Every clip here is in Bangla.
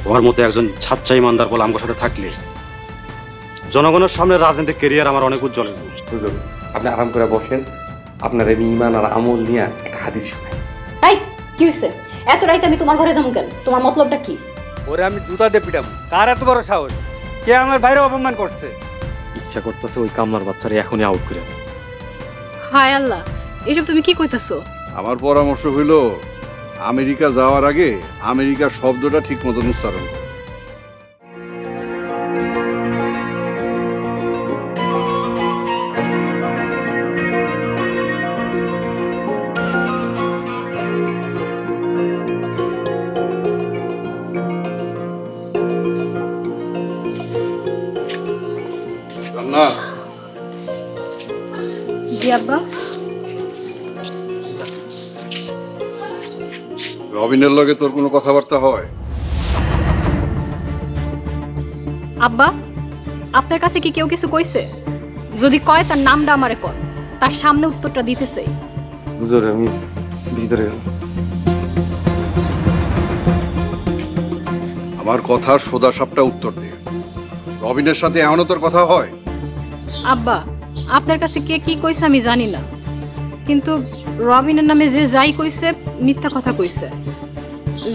তোমার মতো একজন ছাচ্চা ইমানদার বলে আমার সাথে থাকলে জনগণের সামনে রাজনৈতিক ক্যারিয়ার আমার অনেক উজ্জ্বল। হুজুর আপনি আরাম করে বসেন, আপনার এই ইমান আর আমল নিয়ে একটা হাদিস শুনে। এই কি হইছে? এত রাইতে আমি তোমার ঘরে যাবো কেন? তোমার মতলবটা কি? ওরে আমি জুতা দিয়ে পিটাবো। কার এত বড় সাহস? কে আমার বাইরে অপমান করছে? ইচ্ছা করতেছে ওই কামলার বাচ্চারে এখনই আউট করে দেয়। হায় আল্লাহ, এসব তুমি কি কইতাছো? আমার পরামর্শ হইল আমেরিকা যাওয়ার আগে আমেরিকার শব্দটা ঠিক মতন উচ্চারণ করো। জি আব্বা। রবিনের লগে তোর কোনো কথাবার্তা হয়? আব্বা, আপনার কাছে কি কেউ কিছু কইছে? যদি কয় তার নামটা আমারে কর, তার সামনে উত্তরটা দিতেছে। হুজুর আমি ভিতরে আমার কথার সোজা সাপটা উত্তর দে। রবিনের সাথে এখনো তোর কথা হয়? আব্বা, আপনার কাছে কে কি কইছে আমি জানি না, কিন্তু রবিনের নামে যে যাই কইছে মিথ্যা কথা কইছে।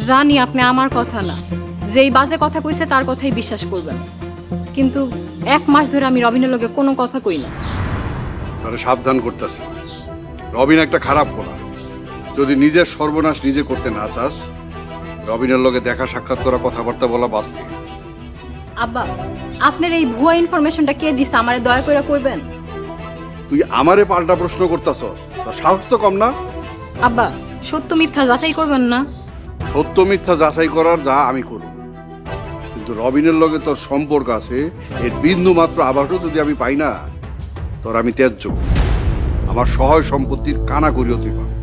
জানি আপনি আমার কথা না, যেই বাজে কথা কইছে তার কথাই বিশ্বাস করবেন, কিন্তু 1 মাস ধরে আমি রবিনের লগে কোনো কথা কই না। তাহলে সাবধান করতেছি, রবিন একটা খারাপ পোলা। যদি নিজের সর্বনাশ নিজে করতে না চাস, রবিনের লগে দেখা সাক্ষাৎ করা কথাবার্তা বলা বাদ দে। আব্বা, আপনার এই ভুয়া ইনফরমেশনটা কে দিছে আমারে দয়া করে কইবেন? তুই আমারে পাল্টা প্রশ্ন করতাছস, তোর সাহস তো কম না? আব্বা, সত্য মিথ্যা যাচাই করবেন না? সত্য মিথ্যা যাচাই করার যা আমি করব, কিন্তু রবিনের লগে তোর সম্পর্ক আছে এর বিন্দু মাত্র আভাসও যদি আমি পাই না, তোর আমি ত্যায্য আমার সহায় সম্পত্তির কানা করিও তুই পাবি।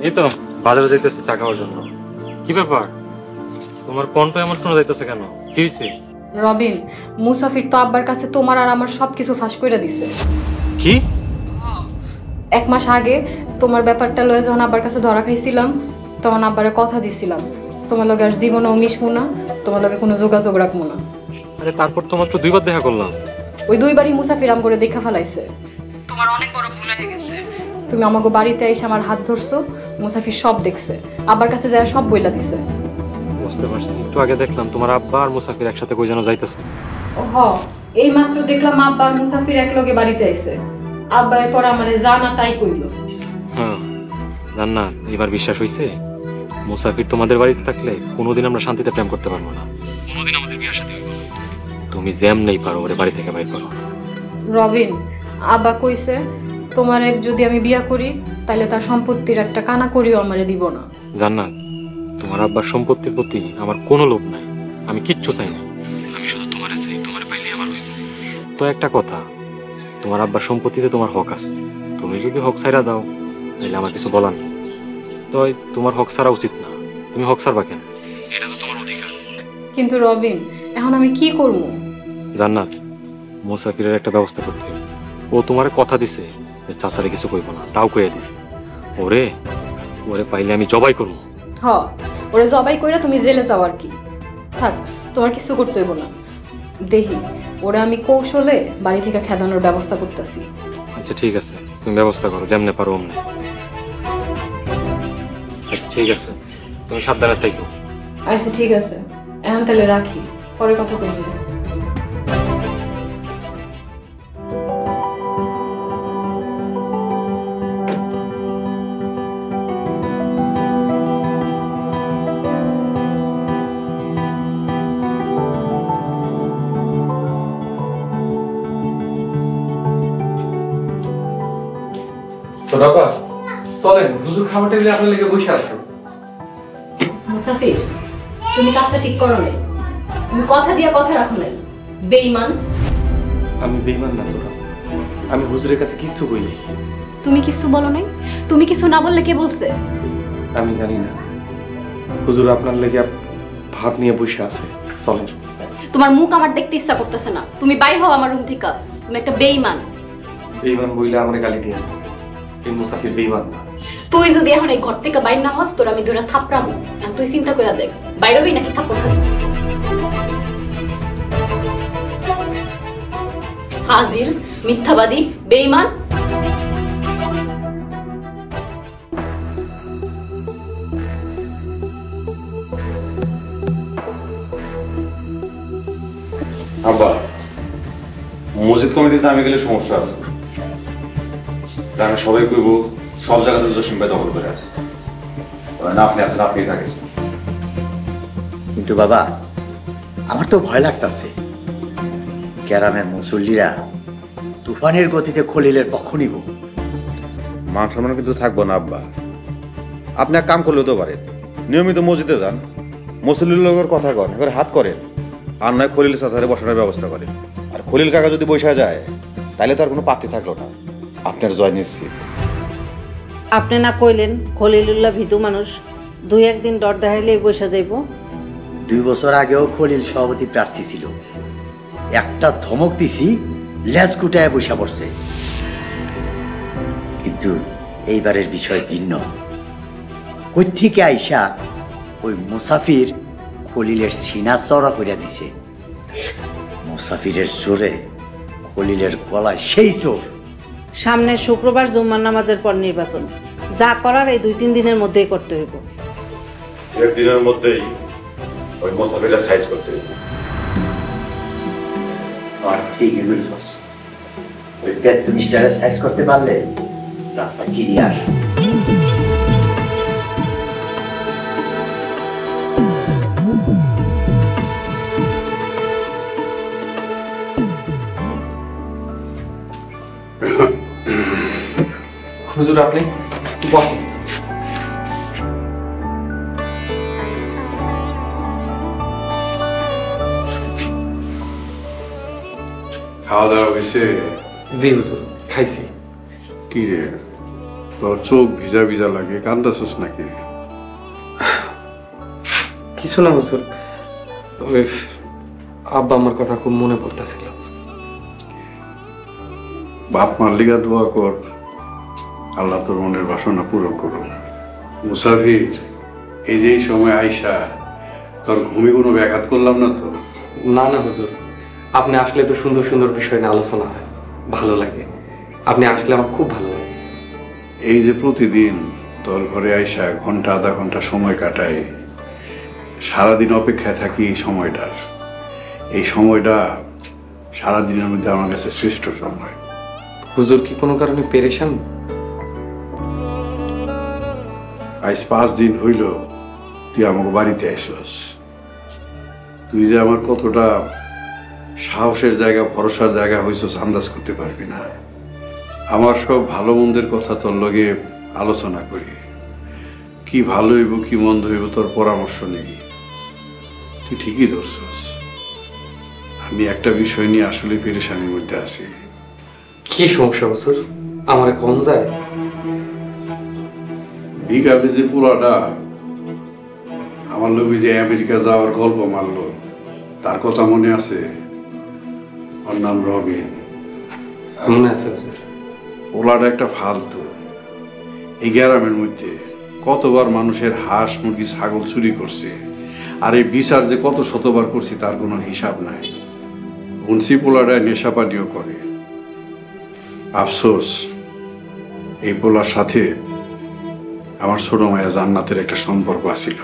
এই তো বাজারে যাইতেছে চা খাওয়ার জন্য। কি ব্যাপার, তোমার কণ্ঠ এমন শোনা যাইতেছে কেন? কি হয়েছে? রবিন, মুসাফির তো আব্বার কাছে তোমার আর আমার সবকিছু ফাঁস কইরা দিছে। কি? 1 মাস আগে তোমার ব্যাপারটা লয়ে যখন আব্বার কাছে ধরা খাইছিলাম, তখন আব্বারে কথা দিছিলাম তোমার লগে আর জীবনেও মিশবো না, তোমার লগে কোনো যোগাযোগ রাখবো না। আরে তারপর তো মাত্র 2 বার দেখা করলাম। ওই 2 বারই মুসাফির আম করে দেখা ফেলাইছে। তোমার অনেক বড় ভুল হয়ে গেছে। তুমি আমাকে বাড়িতে এসে আমার হাত ধরছো, মুসাফির সব দেখছে, আব্বার কাছে যায় সব বইলা দিছে। বুঝতে পারছি, একটু আগে দেখলাম তোমার আব্বা আর মুসাফির একসাথে কই যেন যাইতেছে। হ, এই মাত্র দেখলাম আব্বা আর মুসাফির একলগে বাড়িতে আইছে। আব্বা এরপর আমারে জানা তাই কইল। হ্যাঁ জান্নাত, এবার বিশ্বাস হইছে মুসাফির তোমাদের বাড়িতে থাকলে কোনোদিন আমরা শান্তিতে প্রেম করতে পারবো না, কোনোদিন আমাদের বিয়ে শাদী হইব না। তুমি যেমনেই পারো ওরে বাড়ি থেকে বাইর করো। রবিন, আব্বা কইছে তোমারে যদি আমি বিয়া করি তাহলে তার সম্পত্তির একটা কানা করিও আমারে দিব না। জান্নাত, তোমার আব্বার সম্পত্তির প্রতি আমার কোনো লোভ নাই, আমি কিচ্ছু চাই না, আমি শুধু তোমারে চাই, তোমারে পাইলেই আমার হইব। তো একটা কথা, তোমার আব্বার সম্পত্তিতে তোমার হক আছে, তুমি যদি হক ছাইরা দাও তাহলে আমার কিছু বলার নেই। তো তোমার হক ছাড়া উচিত না, তুমি হক ছাড়বা কেন? এটা তো তোমার অধিকার। কিন্তু রবিন, এখন আমি কি করব? জান্নাত, মুসাফিরের একটা ব্যবস্থা করতে হবে। ও তোমার কথা দিছে যে চাচারে কিছু কইব না, তাও কইয়া দিছে। ওরে ওরে পাইলে আমি জবাই করবো। হ, ওরে জবাই কইরা তুমি জেলে যাও আর কি। থাক, তোমার কিছু করতে হইব না। দেখি ওরা আমি কৌশলে বাড়ি থেকে খেদানোর ব্যবস্থা করতেছি। আচ্ছা ঠিক আছে, তুমি ব্যবস্থা করো, যেমনে পারো অমনে। আচ্ছা ঠিক আছে, তুমি সাবধানে থাকো। আচ্ছা ঠিক আছে, এখন তাহলে রাখি, পরে কথা বলবো। সোনাপা চলেন, হুজুর খাবার টেবিলে আপনার লেগে বসে আছেন। মুসাফির, তুমি কাজটা ঠিক করো নাই। তুমি কথা দিয়া কথা রাখো নাই, বেঈমান। আমি বেঈমান না সোনা, আমি হুজুরের কাছে কিছু কইনি। তুমি কিছু বলো নাই? তুমি কিছু না বললে কে বলছে? আমি জানি না, হুজুর আপনার লেগে ভাত নিয়ে বসে আছে। চলেন। তোমার মুখ আমার দেখতে ইচ্ছা করতেছে না। তুমি বাইর হও আমার রুম থেকে। তুমি একটা বেঈমান। বেঈমান বইলে আমার গালি দিয়ে, এই মুসাফির বেঈমান না। তুই যদি এখন এই ঘর থেকে বাইর না হস, তোর আমি ধরে থাপড়াবো। এখন তুই চিন্তা করে দেখ, বাইর হবি নাকি থাপ্পড় খাবি? হাজির, মিথ্যাবাদী, বেঈমান। আব্বা, মসজিদ কমিটিতে আমি গেলে সমস্যা আছে। গ্রামে সবাই কইব সব জায়গাতে জসিম ভাই দখল করে আছে। না, আপনি আছেন, আপনি থাকেন। কিন্তু বাবা, আমার তো ভয় লাগতেছে। গ্রামের মুসল্লিরা তুফানের গতিতে খলিলের পক্ষ নিব। মান সম্মান কিন্তু থাকবো না আব্বা। আপনি এক কাম করলেও তো পারেন, নিয়মিত মসজিদে যান, মুসল্লির লোকের কথা কন, এবার হাত করেন, আর নয় খলিল চাচারে বসানোর ব্যবস্থা করেন। আর খলিল কাকা যদি বসা যায়, তাহলে তো আর কোনো পাত্তি থাকলো না। আপনার জয় নিশ্চিত। আপনি না কইলেন খলিলুল্লাহ ভীতু মানুষ, দুই একদিন ডর দেখাইলেই বসে যাইব। 2 বছর আগেও খলিল সভাপতি প্রার্থী ছিল। একটা ধমক দিছি, লেজ গুটায় বসা পড়ছে। কিন্তু এইবারের বিষয় ভিন্ন। কই থেকে আইসা ওই মুসাফির খলিলের সিনা চড়া করিয়া দিছে। মুসাফিরের জোরে খলিলের গলায় সেই চোর। সামনে শুক্রবার জুম্মার নামাজের পর নির্বাচন, যা করার এই 2-3 দিনের মধ্যেই করতে হইব। একদিনের মধ্যেই ওই মুসাফিরটা সাইজ করতে হবে। আর ঠিকই বুঝবস, ওই পেট মিস্টারের সাইজ করতে পারলে রাস্তা ক্লিয়ার। হুজুর আপনি বসেন। খাওয়া দাওয়া হয়েছে? জি হুজুর, খাইছি। কি রে, তোর চোখ ভিজা ভিজা লাগে, কান্দাছিস নাকি? কিছু না হুজুর, ওই আব্বা আমার কথা খুব মনে পড়তেছিল। বাপ মার লিগা দোয়া কর, আল্লাহ তোর মনের বাসনা পূরণ করুন। মুসাফির, এই যে সময় আইসা তোর ঘুমে কোনো ব্যাঘাত করলাম না তো? না না হুজুর, আপনি আসলে তো সুন্দর সুন্দর বিষয় নিয়ে আলোচনা হয়, ভালো লাগে। আপনি আসলে আমার খুব ভালো লাগে। এই যে প্রতিদিন তোর ঘরে আইসা ঘন্টা আধা ঘন্টা সময় কাটাই, সারাদিন অপেক্ষায় থাকি এই সময়টার। এই সময়টা সারাদিনের মধ্যে আমার কাছে শ্রেষ্ঠ সময়। হুজুর কি কোনো কারণে পেরেশান? আজ 5 দিন হইল তুই আমাকে বাড়িতে আসস। তুই যে আমার কতটা সাহসের জায়গা, ভরসার জায়গা হইছস আন্দাজ করতে পারবি না। আমার সব ভালো মন্দের কথা তোর লগে আলোচনা করি, কি ভালো হইব কি মন্দ হইব তোর পরামর্শ নেই। তুই ঠিকই ধরছস, আমি একটা বিষয় নিয়ে আসলে পেরেশানির মধ্যে আছি। কি সমস্যা হুজুর, আমার কম যায়? বিকালে যে পোলাটা আমার লোভে যে আমেরিকা যাওয়ার গল্প মারলো, তার কথা মনে আছে? ওর নাম রবিন। মনে আছে হুজুর? ওলাটা একটা ফালতু। এই গ্রামের মধ্যে কতবার মানুষের হাঁস মুরগি ছাগল চুরি করছে, আর এই বিচার যে কত শতবার করছি তার কোনো হিসাব নাই। শুনছি পোলাটায় নেশাপানিও করে। আফসোস, এই পোলার সাথে আমার ছোট মায়া জান্নাতের একটা সম্পর্ক আছিল।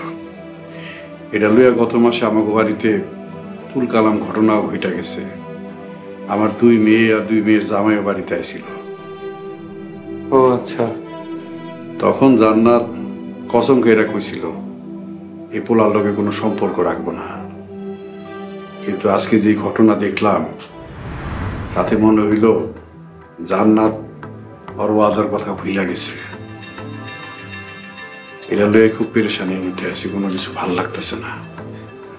এটা লইয়া গত মাসে আমাকে বাড়িতে তুল কালাম ঘটনাও ঘটে গেছে। আমার 2 মেয়ে আর 2 মেয়ের জামাইও বাড়িতে আইছিল। ও আচ্ছা। তখন জান্নাত কসম খেয়ে কইছিল এই পোলার লগে কোনো সম্পর্ক রাখবো না, কিন্তু আজকে যে ঘটনা দেখলাম তাতে মনে হইল জান্নাত ওর ওয়াদার কথা ভুইলা গেছে। এটা লয়ে খুব পেরেশানির মধ্যে আছি, কোনো কিছু ভালো লাগতেছে না।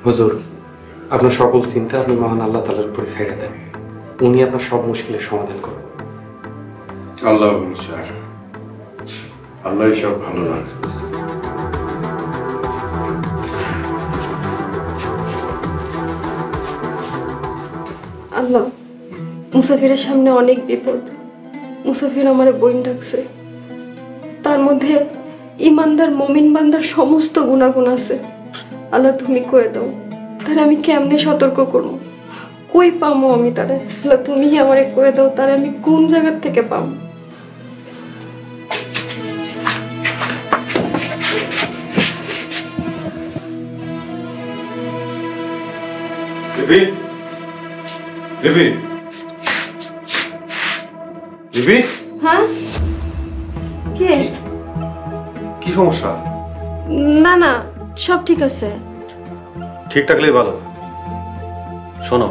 হুজুর, আপনার সকল চিন্তা আপনি মহান আল্লাহ তাআলার উপরে ছেড়ে দেন। উনি আপনার সব মুশকিলের সমাধান করবেন। আল্লাহ স্যার, আল্লাহ সব ভালো রাখে। আল্লাহ, মুসাফিরের সামনে অনেক বিপদ। মুসাফির আমার বোন ডাকছে, তার মধ্যে ইমানদার মমিন বান্দার সমস্ত গুণাগুণ আছে। আল্লাহ তুমি কয়ে দাও, তার আমি কেমনে সতর্ক করবো? কই পামো আমি তারা? আল্লাহ তুমি আমারে করে দাও, তার আমি কোন জায়গার থেকে পাবো? হ্যাঁ, কে? কি সমস্যা? না না, সব ঠিক আছে। ঠিক থাকলেই ভালো। শোনো,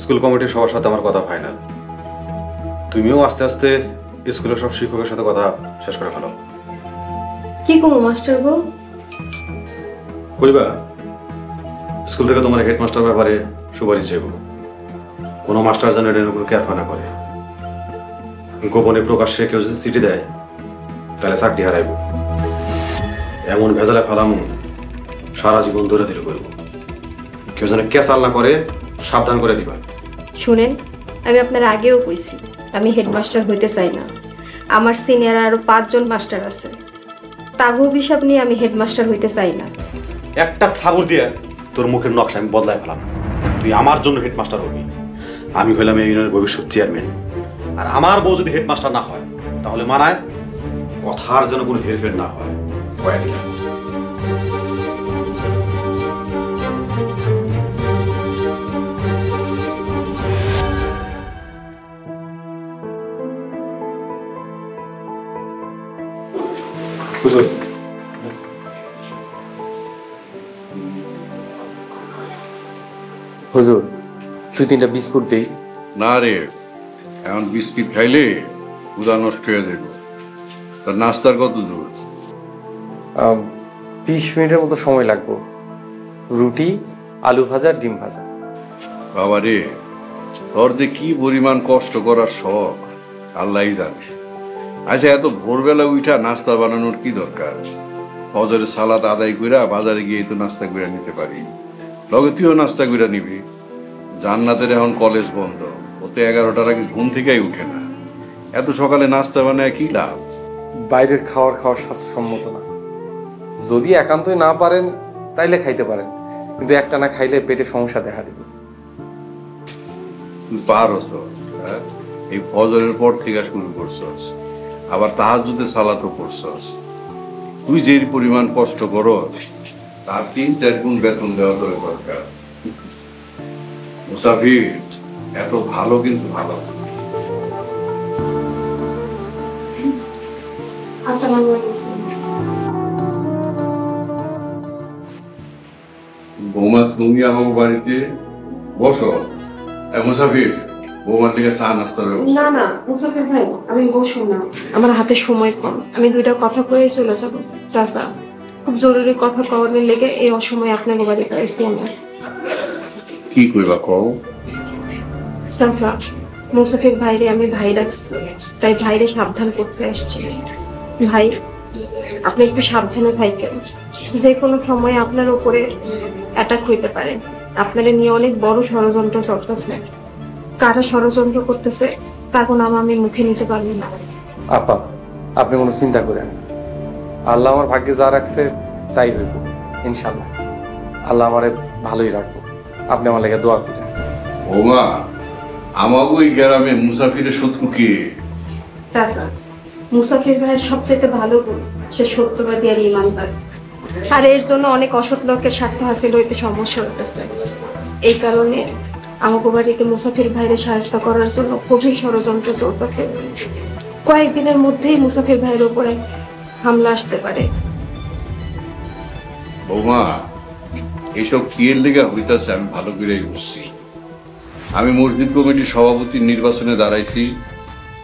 স্কুল কমিটির সবার সাথে আমার কথা ফাইনাল। তুমিও আস্তে আস্তে স্কুলের সব শিক্ষকের সাথে কথা শেষ করে ফেলো। কি করবো মাস্টার গো? কইবা স্কুল থেকে তোমার হেডমাস্টার ব্যাপারে সুপারিশ চাইব। কোনো মাস্টার যেন এটার উপর কেয়ার না করে। গোপনে প্রকাশ্যে কেউ যদি চিঠি দেয় তাহলে চাকরি হারাইব। এমন ভেজালে ফেলামু সারা জীবন ধরে ধরে করব। কেউ যেন কেসাল না করে সাবধান করে দিবা। শুনেন, আমি আপনার আগেও কইছি আমি হেডমাস্টার হইতে চাই না। আমার সিনিয়র আরো 5 জন মাস্টার আছে, তাগো হিসাব নিয়ে আমি হেডমাস্টার হইতে চাই না। একটা থাবর দিয়ে তোর মুখের নকশা আমি বদলায় ফেলাম। তুই আমার জন্য হেডমাস্টার হবি, আমি হইলাম এই ইউনিয়নের ভবিষ্যৎ চেয়ারম্যান। আর আমার বউ যদি হেডমাস্টার না হয় তাহলে মানায় কথার যেন কোনো হেরফের না হয়। কয়া দিলাম। হুজুর, 2-3টা বিস্কুট দেই। না রে, এখন বিস্কিট খাইলে উদা নষ্ট হয়ে যাবে। তার নাস্তার কত দূর? 20 মিনিটের মতো সময় লাগবে। রুটি, আলু ভাজা, ডিম ভাজা। বাবা রে, তোর যে কি পরিমাণ কষ্ট করার শখ আল্লাহই জানে। আচ্ছা, এত ভোরবেলা উঠা নাস্তা বানানোর কি দরকার? ফজরের সালাত আদায় কইরা বাজারে গিয়ে তো নাস্তা কইরা নিতে পারি। লগে তুইও নাস্তা কইরা নিবি। জান্নাতের এখন কলেজ বন্ধ, ওতে 11টার আগে ঘুম থেকেই উঠে না। এত সকালে নাস্তা বানায় কি লাভ? বাইরের খাওয়া স্বাস্থ্যসম্মত না। যদি একান্তই না পারেন তাইলে খাইতে পারেন, কিন্তু একটা না খাইলে পেটে সমস্যা দেখা দিবে। তুই পারস, হ্যাঁ? এই ফজরের পর থেকে শুরু করছস, আবার তাহাজ্জুদে সালাতও করছস। তুই যে পরিমাণ কষ্ট করস তার 3-4 গুণ বেতন দেওয়া তোর দরকার। মুসাফির এত ভালো, কিন্তু ভালো। আসসালামু আলাইকুম। বৌমা, তুমি আমার বাড়িতে বসো। মুসাফির, বৌমার দিকে চা নাস্তা ব্যবস্থা। না না মুসাফির ভাই, আমি বসুন না, আমার হাতে সময় কম। আমি 2টা কথা কয়ে চলে যাব। চাচা, খুব জরুরি কথা কওয়ার লেগে এই অসময়ে আপনাকে বাড়িতে আইছি আমরা। কি কইবা কও? চাচা, মুসাফির ভাইরে আমি ভাই ডাকছি, তাই ভাইরে সাবধান করতে আসছি। ভাই, আপনি একটু সাবধানে থাকেন। যে কোনো সময় আপনার উপরে অ্যাটাক হইতে পারে। আপনারে নিয়ে অনেক বড় ষড়যন্ত্র চলতেছে। কারা ষড়যন্ত্র করতেছে তা কোনো আমি মুখে নিতে পারবো না। আপা, আপনি কোনো চিন্তা করেন না। আল্লাহ আমার ভাগ্যে যা রাখছে তাই হইব ইনশাল্লাহ। আল্লাহ আমারে ভালোই রাখবো। আপনি আমার লেগে দোয়া করেন। ওমা, আমাগো এই গ্রামে মুসাফিরের শত্রু কে? চাচা, মুসাফির ভাইয়ের সবচেয়ে ভালো গুণ সে সত্যবাদী আর ইমানদার। আর এর জন্য অনেক অসৎ লোকের স্বার্থ হাসিল হইতে সমস্যা হইতেছে। এই কারণে আমাকে বাড়িতে মুসাফির ভাইয়ের সাহায্য করার জন্য খুবই ষড়যন্ত্র চলতেছে। কয়েকদিনের মধ্যেই মুসাফির ভাইয়ের উপরে হামলা আসতে পারে। বৌমা, এইসব কি এর লেগে হইতাছে আমি ভালো করেই বুঝছি। আমি মসজিদ কমিটির সভাপতির নির্বাচনে দাঁড়াইছি,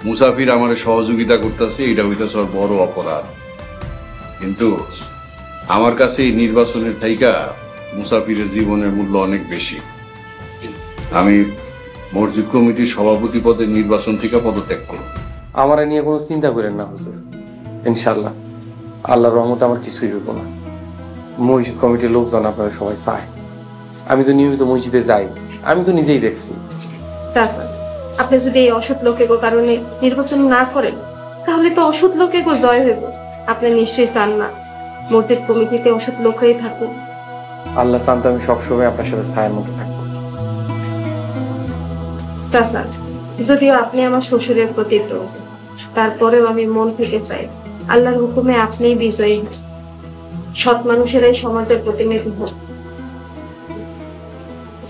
মুসাফির আমার সহযোগিতা করতেছে, এটা হইতাছে ওর বড় অপরাধ। কিন্তু আমার কাছে এই নির্বাচনের থাইকা মুসাফিরের জীবনের মূল্য অনেক বেশি। আমি মসজিদ কমিটির সভাপতি পদের নির্বাচন থেকে পদত্যাগ করব। আমারে নিয়ে কোনো চিন্তা করেন না হুজুর, ইনশাল্লাহ আল্লাহর রহমতে আমার কিছুই হইব না। মসজিদ কমিটির লোকজন আপনারা সবাই চায়। আমি তো নিয়মিত মসজিদে যাই, আমি তো নিজেই দেখছি। চাচা, আপনি যদি এই অসৎ লোকের কারণে নির্বাচন না করেন তাহলে তো অসৎ লোকের জয় হইব। আপনি নিশ্চয়ই চান না মসজিদ কমিটিতে অসৎ লোকই থাকুন। আল্লাহ চান তো আমি সবসময় আপনার সাথে ছায়ার মধ্যে থাকবো। চাচা, যদিও আপনি আমার শ্বশুরের প্রতীক, তারপরেও আমি মন থেকে চাই আল্লাহর হুকুমে আপনিই বিজয়ী হন। সৎ মানুষেরাই সমাজের প্রতিনিধি হন।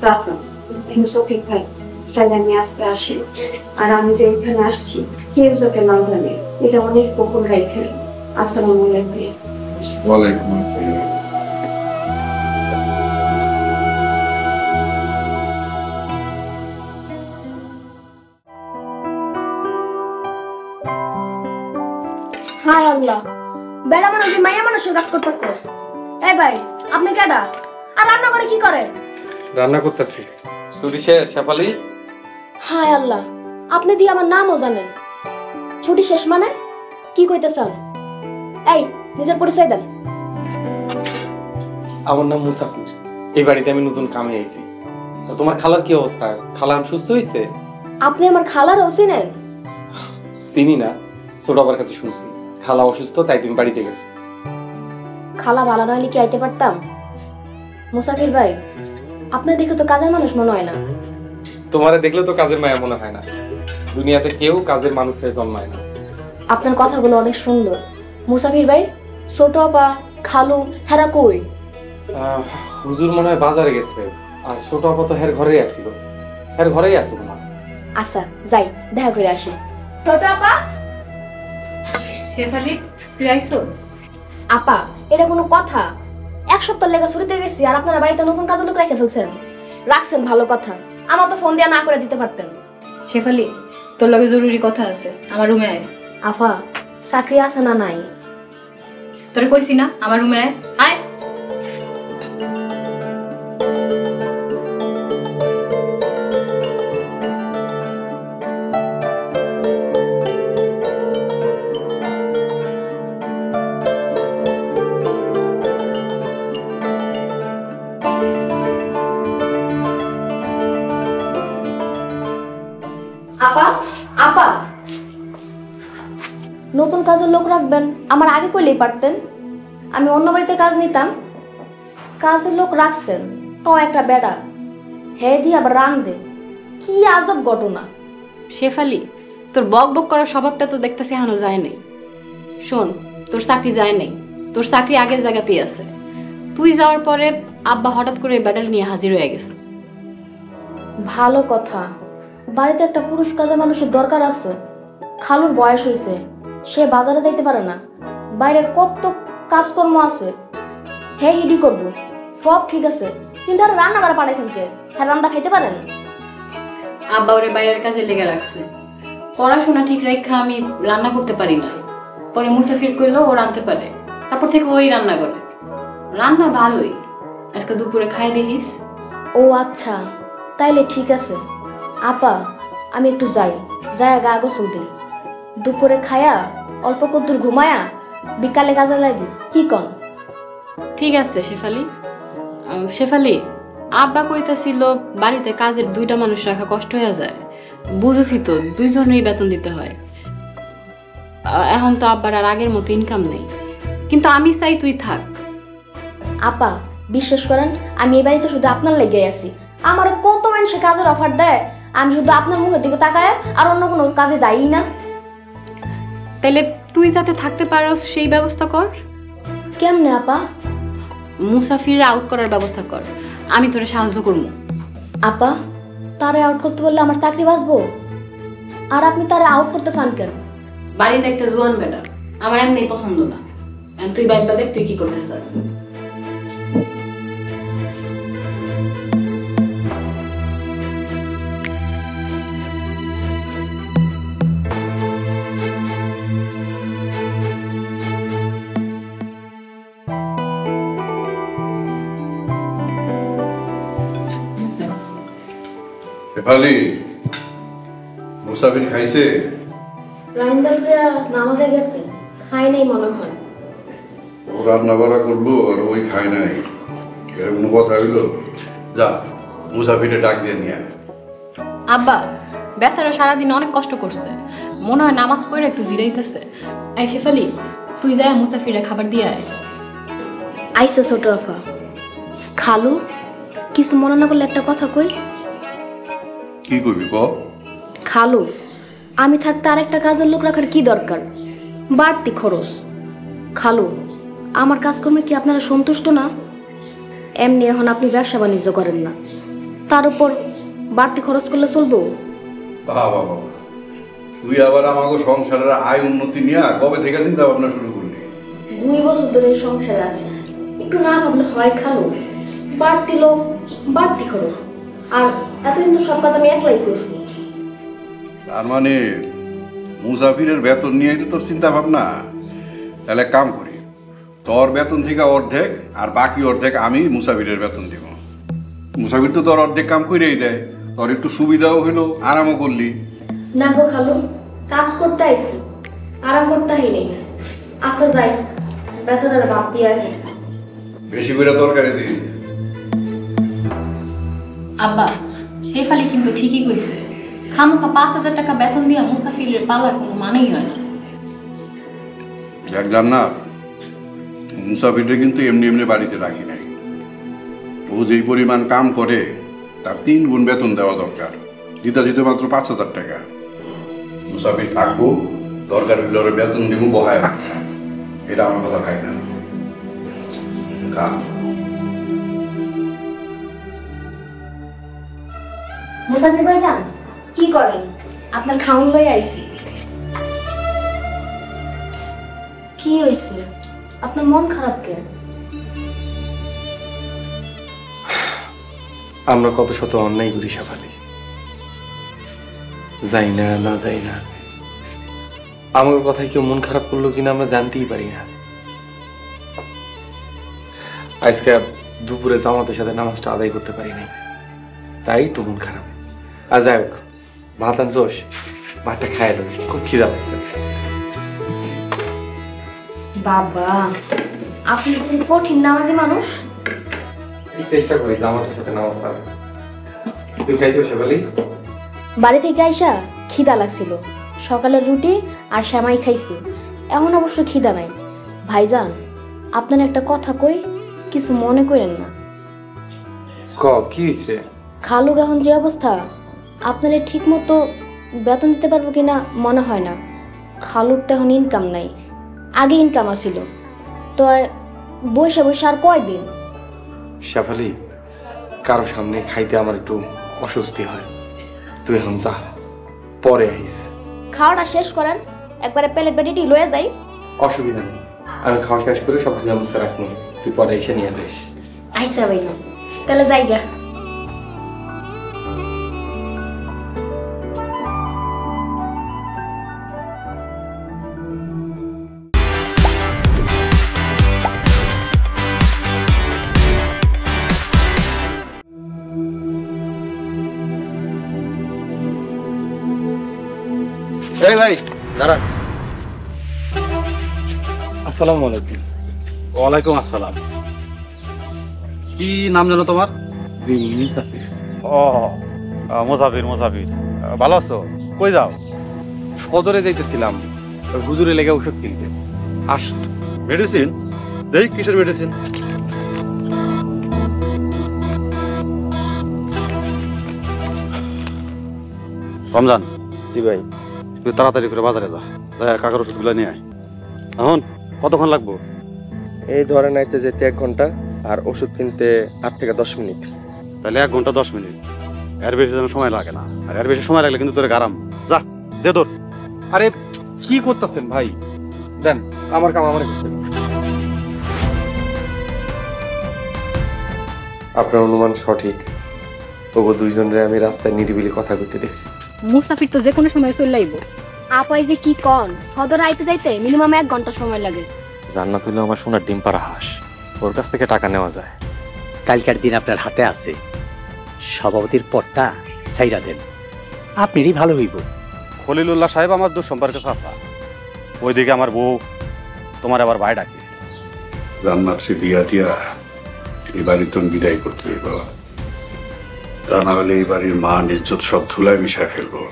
চাচা, মুসাফির ভাই, তাহলে আমি আজকে আসি। আর আমি যে এখানে আসছি কেউ যাতে না জানে, এটা অনেক গোপন রাখে। আসসালামু আলাইকুম। ওয়ালাইকুম আসসালাম। হায় আল্লাহ, বেড়া মানুষ মাইয়া মানুষের কাজ করতেছে। এই ভাই, আপনি কেডা? আর রান্না করে কি করেন? রান্না করতেছি। ছুটি শেষ শেফালি? হায় আল্লাহ, আপনি দিয়ে আমার নামও জানেন। ছুটি শেষ মানে কি কইতে চান? এই, নিজের পরিচয় দেন। আমার নাম মুসাফির। এই বাড়িতে আমি নতুন কামে আইছি। তা তোমার খালার কি অবস্থা? খালা সুস্থ হয়েছে? আপনি আমার খালারও চিনেন? চিনি না, ছোট আবার কাছে শুনছি খালা অসুস্থ, তাই তুমি বাড়িতে গেছো। খালা ভালো না হলে কি আইতে পারতাম? মুসাফির ভাই, আপনার দেখে তো কাজের মানুষ মনে হয় না। তোমারে দেখলে তো কাজের মায়া মনে হয় না। দুনিয়াতে কেউ কাজের মানুষ হয়ে জন্মায় না। আপনার কথাগুলো অনেক সুন্দর। মুসাফির ভাই, ছোট আপা, খালু, হেরা কই? হুজুর মনে হয় বাজারে গেছে, আর ছোট আপা তো হের ঘরেই আসছিল। হের ঘরেই আছে তোমার। আচ্ছা, যাই দেখা করে আসি। ছোট আপা, শেফালি, তুই আইছস? আপা, এটা কোনো কথা? এক সপ্তাহ লেগে ছুটিতে গেছি আর আপনারা বাড়িতে নতুন কাজের লোক রেখে ফেলছেন। রাখছেন ভালো কথা, আমার তো ফোন দিয়ে না করে দিতে পারতেন। শেফালি, তোর লগে জরুরি কথা আছে, আমার রুমে আয়। আফা, চাকরি আছে না নাই? তোরে কইছি না আমার রুমে আয়। আয়। আপা, আপা, নতুন কাজের লোক রাখবেন, আমার আগে কইলেই পারতেন। আমি অন্য বাড়িতে কাজ নিতাম। কাজের লোক রাখছেন, তো একটা বেড়া হে দিয়ে আবার রান দে। কি আজব ঘটনা! শেফালি, তোর বক বক করার স্বভাবটা তো দেখতেছি এখনো যায় নাই। শোন, তোর চাকরি যায় নাই, তোর চাকরি আগের জায়গাতেই আছে। তুই যাওয়ার পরে আব্বা হঠাৎ করে ব্যাটারি নিয়ে হাজির হয়ে গেছে। ভালো কথা, বাড়িতে একটা পুরুষ কাজের মানুষের দরকার আছে। খালুর বয়স হয়েছে, সে বাজারে যাইতে পারে না। বাইরের কত কাজকর্ম আছে, হে হিডি করবো, সব ঠিক আছে, কিন্তু আর রান্না করে পাঠাইছেন কে? হ্যাঁ, রান্না খাইতে পারেন? আব্বা ওরে বাইরের কাজে লেগে রাখছে। পড়াশোনা ঠিক রেখা আমি রান্না করতে পারি না। পরে মুসাফির করলো ও রাঁধতে পারে, তারপর থেকে ওই রান্না করে। রান্না ভালোই, আজকে দুপুরে খাই দেখিস। ও আচ্ছা, তাইলে ঠিক আছে। আপা, আমি একটু যাই, যাই গা গোসল দিই। দুপুরে খায়া অল্প কদ্দুর ঘুমায়া বিকালে কাজে লাগি, কি কন? ঠিক আছে শেফালি। শেফালি, আব্বা কইতাছিল বাড়িতে কাজের 2টা মানুষ রাখা কষ্ট হয়ে যায়। বুঝেছি তো, দুইজনেরই বেতন দিতে হয়। এখন তো আব্বার আর আগের মতো ইনকাম নেই, কিন্তু আমি চাই তুই থাক। আপা বিশ্বাস করেন, আমি এই বাড়িতে শুধু আপনার লেগে আছি। আমার কত মানুষে কাজের অফার দেয়, আমি শুধু আপনার মুখের দিকে তাকায় আর অন্য কোনো কাজে যাই না। তাহলে তুই যাতে থাকতে পারস সেই ব্যবস্থা কর। কেমনে আপা? মুসাফির আউট করার ব্যবস্থা কর, আমি তোরে সাহায্য করবো। আপা তারে আউট করতে বললে আমার চাকরি বাঁচবো, আর আপনি তারে আউট করতে চান কেন? বাড়িতে একটা জোয়ান বেটা, আমার এমনি পছন্দ না। তুই বাইকটা দেখ তুই কি করতে চাস। শেফালি, মুসাফির খাইছে? নামাজে গেছে, খাই নাই মনে হয়। ও রান্না বাড়া করলো আর ওই খায় নাই, এরকম কথা হইলো? যা মুসাফিরে ডাক দিয়ে নিয়ে আয়। আব্বা বেচারা সারাদিন অনেক কষ্ট করছে, মনে হয় নামাজ পড়ে একটু জিরাইতেছে। এই শেফালি, তুই যা মুসাফিরে খাবার দিয়ে আয়। আইসা ছোট আফা। খালু কিছু মনে না করলে একটা কথা কই। কি করবি ক? খালু আমি থাকতে আরেকটা কাজের লোক রাখার কি দরকার? বাড়তি খরচ। খালু আমার কাজকর্মে কি আপনারা সন্তুষ্ট না? এমনি এখন আপনি ব্যবসা বাণিজ্য করেন না, তার উপর বাড়তি খরচ করলে চলবো? বাবা বাবা, তুই আবার আমাকে সংসারের আয় উন্নতি নিয়ে কবে থেকে চিন্তা ভাবনা শুরু করলি? 2 বছর ধরে এই সংসারে আছি, একটু না ভাবলে হয় খালু? বাড়তি লোক, বাড়তি খরচ, আর এতদিন তো সব কাজ আমি একলাই করছি। তার মানে মুসাফিরের বেতন নিয়ে তো তোর চিন্তা ভাবনা? তাহলে কাম করি, তোর বেতন থেকে অর্ধেক আর বাকি অর্ধেক আমি মুসাফিরের বেতন দিব। মুসাফির তো তোর অর্ধেক কাম করেই দেয়, তোর একটু সুবিধাও হইলো, আরামও করলি। না গো খালু, কাজ করতে আইছি, আরাম করতে হইনি। আচ্ছা যাই, বেচারার বাপ দিয়ে বেশি করে তরকারি দিস। আব্বা শেফালি কিন্তু ঠিকই কইছে, খামোখা 5,000 টাকা বেতন দিয়া মুসাফিরের পালার কোনো মানেই হয় না। দেখ জান্নাত, মুসাফিরটা কিন্তু এমনি এমনি বাড়িতে রাখি নাই। ও যেই পরিমাণ কাম করে তার 3 গুণ বেতন দেওয়া দরকার। দিতে মাত্র 5,000 টাকা। মুসাফির থাকবো, দরকার হইলে ওর বেতন দিব বহায়। এটা আমার কথা খাই না। মুসাফির ভাইজান কি করেন? আপনার খাউন লই আইছি। কি হইছে? আপনার মন খারাপ কেন? আমরা কত শত অন্যায় করি শেফালি, যাই না না যাই না, আমার কথায় কেউ মন খারাপ করলো কিনা আমরা জানতেই পারি না। আজকে দুপুরে জামাতের সাথে নামাজটা আদায় করতে পারি নাই, তাই একটু মন খারাপ। আর যাই হোক, ভাত আনছোস? ভাতটা খাই লো, খুব খিদা লাগছে। বাবা আপনি কি কঠিন নামাজি মানুষ? চেষ্টা করি জামাতের সাথে নামাজ পড়ার। তুই খাইছো শেফালি? বাড়ি থেকে আইসা খিদা লাগছিল, সকালের রুটি আর সেমাই খাইছি, এখন অবশ্য খিদা নাই। ভাইজান আপনার একটা কথা কই, কিছু মনে করেন না। কি হয়েছে? খালু এখন যে অবস্থা, আপনারে ঠিক মতো বেতন দিতে পারবো কিনা মনে হয় না। খালুর তো এখন ইনকাম নাই, আগে ইনকাম আছিল, তো বসে বসে আর কয়দিন। শেফালি কারো সামনে খাইতে আমার একটু অস্বস্তি হয়, তুই এখন যা, পরে আইস। খাওয়াটা শেষ করেন, একবারে প্লেট বেটিটি লয়ে যাই। অসুবিধা নেই, আমি খাওয়া শেষ করে সব ব্যবস্থা রাখবো, তুই পরে এসে নিয়ে যাইস। আইসা ভাইজান তাহলে যাই গা। এই ভাই দাঁড়ান। আসসালামু আলাইকুম। ওয়ালাইকুম আসসালাম। কি নাম জানো তোমার? জি মুসাফির। ও মুসাফির। ভালো আছো? কই যাও? সদরে যাইতেছিলাম ওই হুজুরে লেগে ওষুধ কিনতে। আসি। মেডিসিন? দেখ কিসের মেডিসিন? রমজান। জি ভাই। তুই তাড়াতাড়ি করে বাজারে যা, যা কাকার ওষুধগুলো নিয়ে আয়। এখন কতক্ষণ লাগবো? এই ধরেন আইতে যেতে 1 ঘন্টা আর ওষুধ কিনতে 8 থেকে 10 মিনিট। তাহলে 1 ঘন্টা 10 মিনিট, এর বেশি যেন সময় লাগে না। আর এর বেশি সময় লাগলে কিন্তু তোর গারাম। যা দে তোর। আরে কি করতেছেন ভাই? দেন আমার কাম আমার করতে। আপনার অনুমান সঠিক। ওগো দুইজনের আমি রাস্তায় নিরিবিলি কথা কইতে দেখছি। মুসাফির তো যে কোনো সময় চলে আইব। আপাই যে কি কন, সদরে আইতে যাইতে মিনিমাম 1 ঘন্টা সময় লাগে। জান্নাত হইলো আমার সোনার ডিম পাড়া হাঁস, ওর কাছ থেকে টাকা নেওয়া যায়। কালকার দিন আপনার হাতে আছে, সভাপতির পদটা ছাইরা দেন, আপনারই ভালো হইব। খলিলুল্লাহ সাহেব আমার দূর সম্পর্কে চাচা, ওইদিকে আমার বউ, তোমার আবার ভাই ডাকে। জান্নাতকে বিয়া দিয়া এই বাড়ির তো বিদায় করতে হইব, তা না হলে এই বাড়ির মান ইজ্জত সব ধুলায় মিশায় ফেলবো।